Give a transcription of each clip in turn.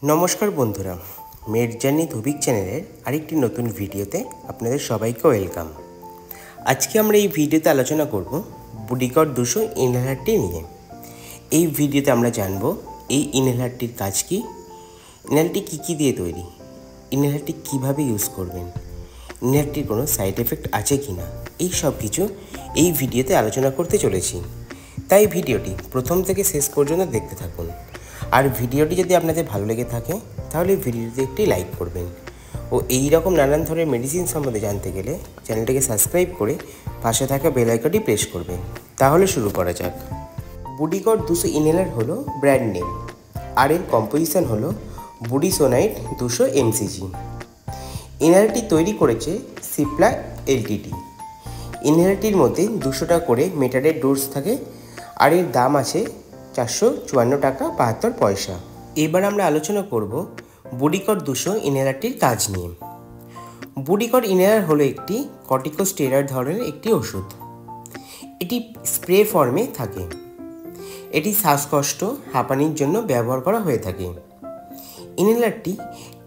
নমস্কার বন্ধুরা, made journey ধুবিক চ্যানেলের আরেকটি নতুন ভিডিওতে আপনাদের সবাইকে ওয়েলকাম। আজকে আমরা এই ভিডিওতে আলোচনা করব বুডিকট 200 ইনহেলারটি নিয়ে। এই ভিডিওতে আমরা জানব এই ইনহেলারটির কাজ কী, ইনহেলারটি কী দিয়ে তৈরি, ইনহেলারটি কীভাবে ইউজ করবেন, ইনহেলারটির কোনো সাইড এফেক্ট আছে কি না, এই সব কিছু এই ভিডিওতে আলোচনা করতে চলেছি। তাই ভিডিওটি প্রথম থেকে শেষ পর্যন্ত দেখতে থাকুন। আর ভিডিওটি যদি আপনাদের ভালো লেগে থাকে তাহলে ভিডিওতে একটি লাইক করবেন ও এই রকম নানান ধরনের মেডিসিন সম্বন্ধে জানতে গেলে চ্যানেলটিকে সাবস্ক্রাইব করে পাশে থাকা বেল আইকনটি প্রেস করবেন। তাহলে শুরু করা যাক। বুডিকট 200 ইনহেলার হলো ব্র্যান্ড নেম, আর এর কম্পোজিশন হলো বুডিসোনাইট 200 mcg। ইনহেলারটি তৈরি করেছে সিপ্লা এলটিডি। ইনহেলারটির মধ্যে 200টা করে মেটারের ডোজ থাকে আর এর দাম আছে 454 টাকা 72 পয়সা। এবার আমরা আলোচনা করব বুডিকট 200 ইনহেলারটির কাজ নিয়ে। বুডিকট ইনহেলার হলো একটি কর্টিকোস্টেরয়েড ধরনের একটি ওষুধ। এটি স্প্রে ফর্মে থাকে। এটি শ্বাসকষ্ট, হাঁপানির জন্য ব্যবহার করা হয়ে থাকে। ইনহেলারটি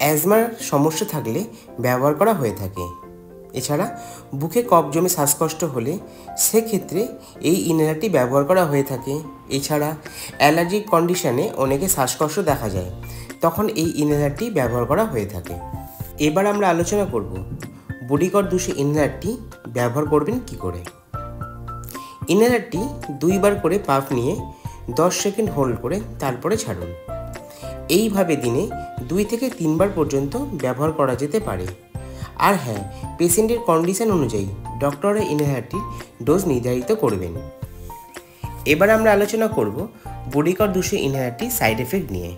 অ্যাজমার সমস্যা থাকলে ব্যবহার করা হয়ে থাকে। এছাড়া বুকে কফ জমে শ্বাসকষ্ট হলে সেক্ষেত্রে এই ইনহেলারটি ব্যবহার করা হয়ে থাকে। এছাড়া অ্যালার্জিক কন্ডিশনে অনেকে শ্বাসকষ্ট দেখা যায়, তখন এই ইনহেলারটি ব্যবহার করা হয়ে থাকে। এবার আমরা আলোচনা করব বুডিকট 200 ইনহেলারটি ব্যবহার করবেন কি করে। ইনহেলারটি 2 বার করে পাফ নিয়ে 10 সেকেন্ড হোল্ড করে তারপরে ছাড়ুন। এইভাবে দিনে 2 থেকে 3 বার পর্যন্ত ব্যবহার করা যেতে পারে। আর হ্যাঁ, পেশেন্টের কন্ডিশন অনুযায়ী ডক্টররা ইনহেলারটির ডোজ নির্ধারিত করবেন। এবার আমরা আলোচনা করব বুডিকট 200 ইনহেলারটির সাইড এফেক্ট নিয়ে।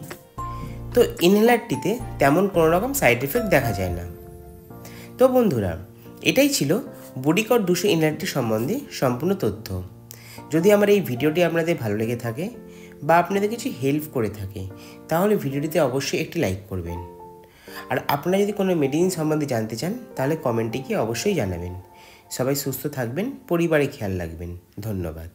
তো ইনহেলারটিতে তেমন কোনো রকম সাইড এফেক্ট দেখা যায় না। তো বন্ধুরা, এটাই ছিল বুডিকট 200 ইনহেলারটি সম্বন্ধে সম্পূর্ণ তথ্য। যদি আমার এই ভিডিওটি আপনাদের ভালো লেগে থাকে বা আপনাদের কিছু হেল্প করে থাকে তাহলে ভিডিওটিতে অবশ্যই একটি লাইক করবেন। আর আপনারা যদি কোনো মেডিসিন সম্বন্ধে জানতে চান তাহলে কমেন্টে গিয়ে অবশ্যই জানাবেন। সবাই সুস্থ থাকবেন, পরিবারে খেয়াল রাখবেন। ধন্যবাদ।